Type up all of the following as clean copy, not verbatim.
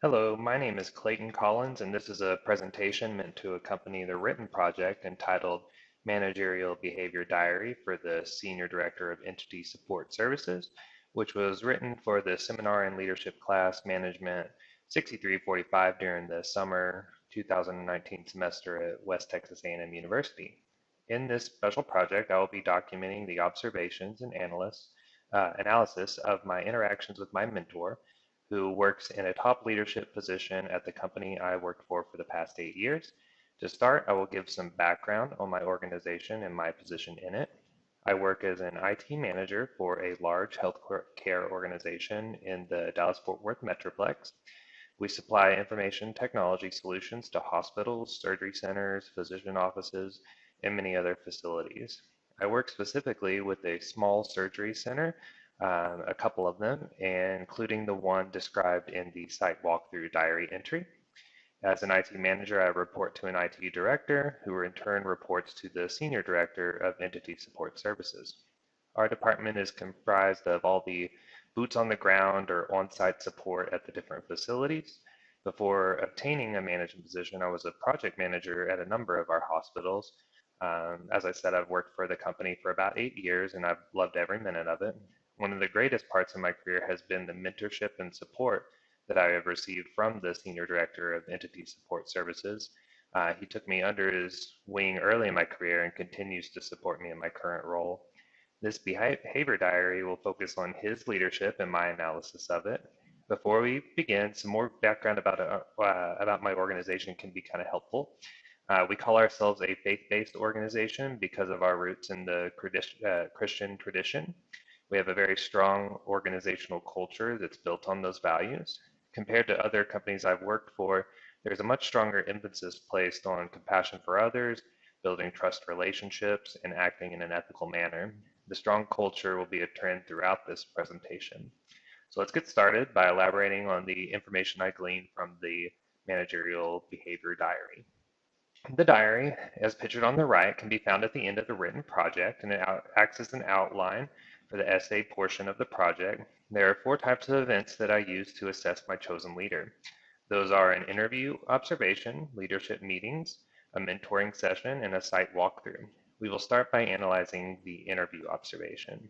Hello, my name is Clayton Collins, and this is a presentation meant to accompany the written project entitled Managerial Behavior Diary for the Senior Director of Entity Support Services, which was written for the Seminar and Leadership class Management 6345 during the summer 2019 semester at West Texas A&M University. In this special project, I will be documenting the observations and analysis of my interactions with my mentor, who works in a top leadership position at the company I worked for the past 8 years. To start, I will give some background on my organization and my position in it. I work as an IT manager for a large healthcare organization in the Dallas-Fort Worth Metroplex. We supply information technology solutions to hospitals, surgery centers, physician offices, and many other facilities. I work specifically with a small surgery center, a couple of them, including the one described in the site walkthrough diary entry. As an IT manager, I report to an IT director, who in turn reports to the senior director of entity support services. Our department is comprised of all the boots on the ground or on-site support at the different facilities. Before obtaining a management position, I was a project manager at a number of our hospitals. As I said, I've worked for the company for about 8 years and I've loved every minute of it. One of the greatest parts of my career has been the mentorship and support that I have received from the Senior Director of Entity Support Services. He took me under his wing early in my career and continues to support me in my current role. This behavior diary will focus on his leadership and my analysis of it. Before we begin, some more background about my organization can be kind of helpful. We call ourselves a faith-based organization because of our roots in the Christian tradition. We have a very strong organizational culture that's built on those values. Compared to other companies I've worked for, there's a much stronger emphasis placed on compassion for others, building trust relationships, and acting in an ethical manner. The strong culture will be a trend throughout this presentation. So let's get started by elaborating on the information I gleaned from the managerial behavior diary. The diary, as pictured on the right, can be found at the end of the written project, and it acts as an outline for the essay portion of the project. There are four types of events that I use to assess my chosen leader. Those are an interview observation, leadership meetings, a mentoring session, and a site walkthrough. We will start by analyzing the interview observation.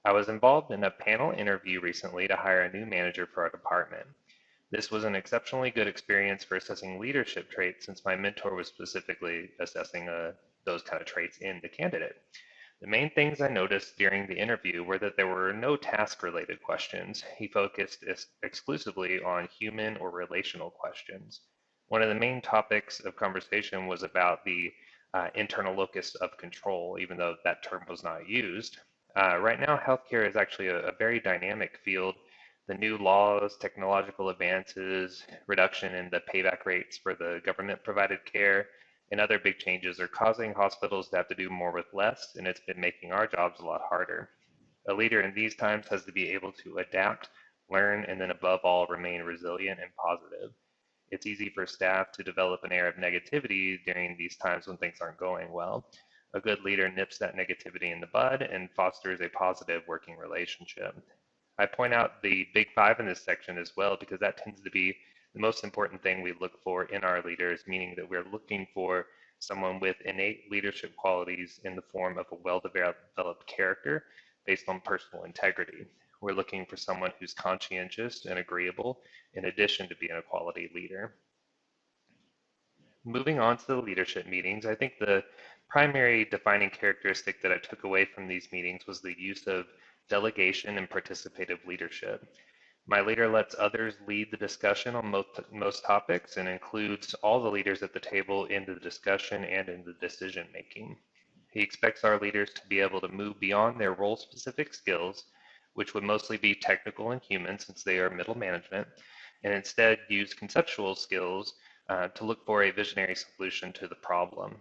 I was involved in a panel interview recently to hire a new manager for our department. This was an exceptionally good experience for assessing leadership traits since my mentor was specifically assessing those kind of traits in the candidate. The main things I noticed during the interview were that there were no task-related questions. He focused exclusively on human or relational questions. One of the main topics of conversation was about the internal locus of control, even though that term was not used. Right now, healthcare is actually a very dynamic field. The new laws, technological advances, reduction in the payback rates for the government provided care, and other big changes are causing hospitals to have to do more with less, and it's been making our jobs a lot harder. A leader in these times has to be able to adapt, learn, and then above all, remain resilient and positive. It's easy for staff to develop an air of negativity during these times when things aren't going well. A good leader nips that negativity in the bud and fosters a positive working relationship. I point out the big five in this section as well because that tends to be the most important thing we look for in our leaders, meaning that we're looking for someone with innate leadership qualities in the form of a well-developed character based on personal integrity. We're looking for someone who's conscientious and agreeable in addition to being a quality leader. Moving on to the leadership meetings, I think the primary defining characteristic that I took away from these meetings was the use of delegation and participative leadership. My leader lets others lead the discussion on most topics and includes all the leaders at the table into the discussion and in the decision making. He expects our leaders to be able to move beyond their role specific skills, which would mostly be technical and human since they are middle management, and instead use conceptual skills to look for a visionary solution to the problem.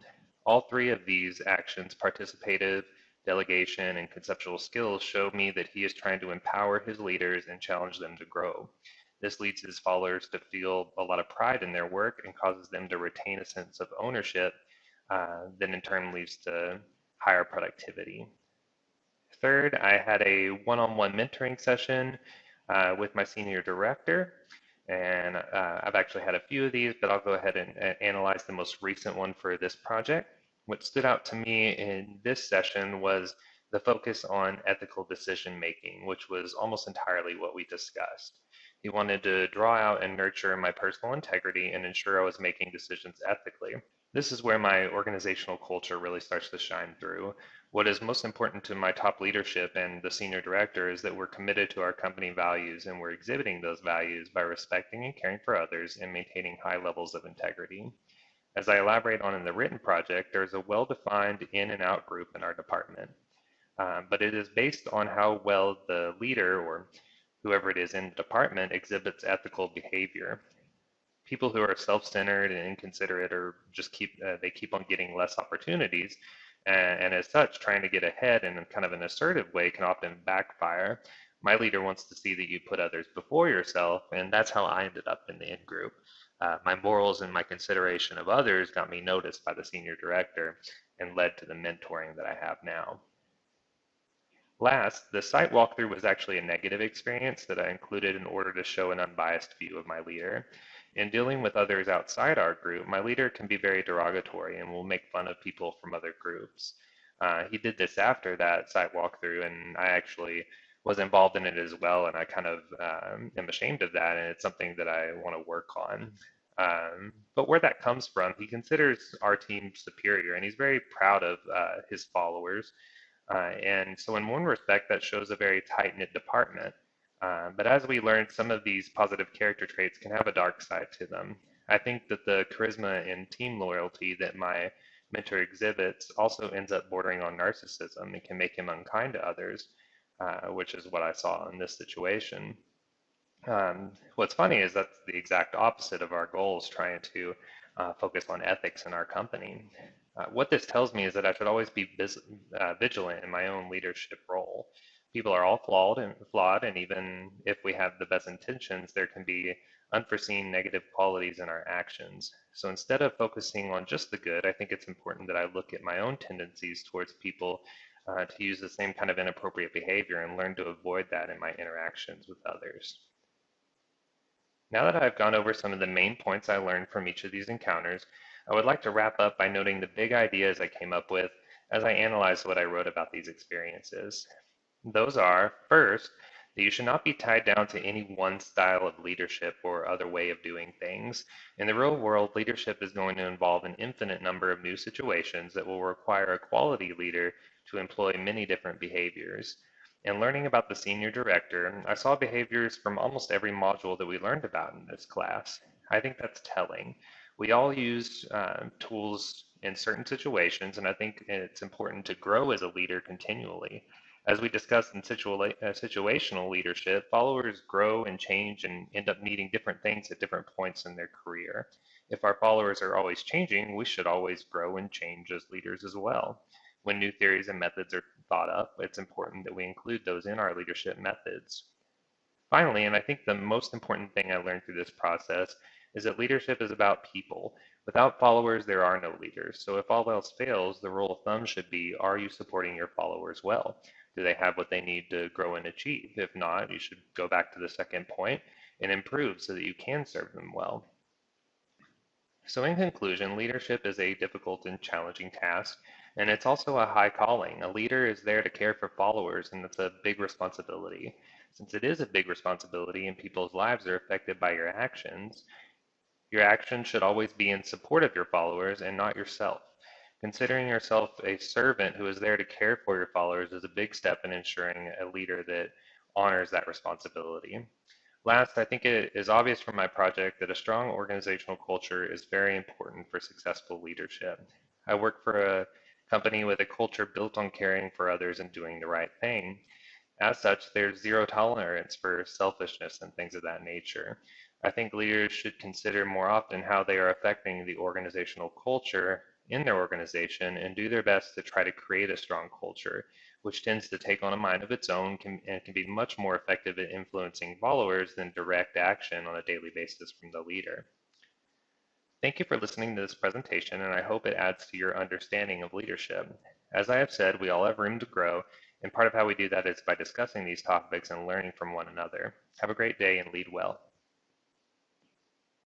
All three of these actions, participative, delegation, and conceptual skills, show me that he is trying to empower his leaders and challenge them to grow. This leads his followers to feel a lot of pride in their work and causes them to retain a sense of ownership that in turn leads to higher productivity. Third, I had a one-on-one mentoring session with my senior director. And I've actually had a few of these, but I'll go ahead and analyze the most recent one for this project. What stood out to me in this session was the focus on ethical decision making, which was almost entirely what we discussed. He wanted to draw out and nurture my personal integrity and ensure I was making decisions ethically. This is where my organizational culture really starts to shine through. What is most important to my top leadership and the senior director is that we're committed to our company values and we're exhibiting those values by respecting and caring for others and maintaining high levels of integrity. As I elaborate on in the written project, there's a well-defined in and out group in our department, but it is based on how well the leader or whoever it is in the department exhibits ethical behavior. People who are self-centered and inconsiderate or just keep on getting less opportunities, and as such trying to get ahead in kind of an assertive way can often backfire. My leader wants to see that you put others before yourself, and that's how I ended up in the in group. My morals and my consideration of others got me noticed by the senior director and led to the mentoring that I have now. Last, the site walkthrough was actually a negative experience that I included in order to show an unbiased view of my leader. In dealing with others outside our group, my leader can be very derogatory and will make fun of people from other groups. He did this after that site walkthrough, and I actually was involved in it as well, and I kind of am ashamed of that, and it's something that I want to work on. But where that comes from, he considers our team superior, and he's very proud of his followers. And so in one respect, that shows a very tight-knit department. But as we learned, some of these positive character traits can have a dark side to them. I think that the charisma and team loyalty that my mentor exhibits also ends up bordering on narcissism and can make him unkind to others, which is what I saw in this situation. What's funny is that's the exact opposite of our goals, trying to focus on ethics in our company. What this tells me is that I should always be vigilant in my own leadership role. People are all flawed, and even if we have the best intentions, there can be unforeseen negative qualities in our actions. So instead of focusing on just the good, I think it's important that I look at my own tendencies towards people to use the same kind of inappropriate behavior and learn to avoid that in my interactions with others. Now that I've gone over some of the main points I learned from each of these encounters, I would like to wrap up by noting the big ideas I came up with as I analyzed what I wrote about these experiences. Those are, first, that you should not be tied down to any one style of leadership or other way of doing things. In the real world, leadership is going to involve an infinite number of new situations that will require a quality leader to employ many different behaviors. In learning about the senior director, I saw behaviors from almost every module that we learned about in this class. I think that's telling. We all use tools in certain situations, and I think it's important to grow as a leader continually. As we discussed in situational leadership, followers grow and change and end up needing different things at different points in their career. If our followers are always changing, we should always grow and change as leaders as well. When new theories and methods are thought up, it's important that we include those in our leadership methods. Finally, and I think the most important thing I learned through this process, is that leadership is about people. Without followers, there are no leaders. So if all else fails, the rule of thumb should be, are you supporting your followers well? Do they have what they need to grow and achieve? If not, you should go back to the second point and improve so that you can serve them well. So in conclusion, leadership is a difficult and challenging task, and it's also a high calling. A leader is there to care for followers, and it's a big responsibility. Since it is a big responsibility and people's lives are affected by your actions should always be in support of your followers and not yourself. Considering yourself a servant who is there to care for your followers is a big step in ensuring a leader that honors that responsibility. Last, I think it is obvious from my project that a strong organizational culture is very important for successful leadership. I work for a company with a culture built on caring for others and doing the right thing. As such, there's zero tolerance for selfishness and things of that nature. I think leaders should consider more often how they are affecting the organizational culture in their organization and do their best to try to create a strong culture, which tends to take on a mind of its own and can be much more effective at influencing followers than direct action on a daily basis from the leader. Thank you for listening to this presentation, and I hope it adds to your understanding of leadership. As I have said, we all have room to grow, and part of how we do that is by discussing these topics and learning from one another. Have a great day and lead well.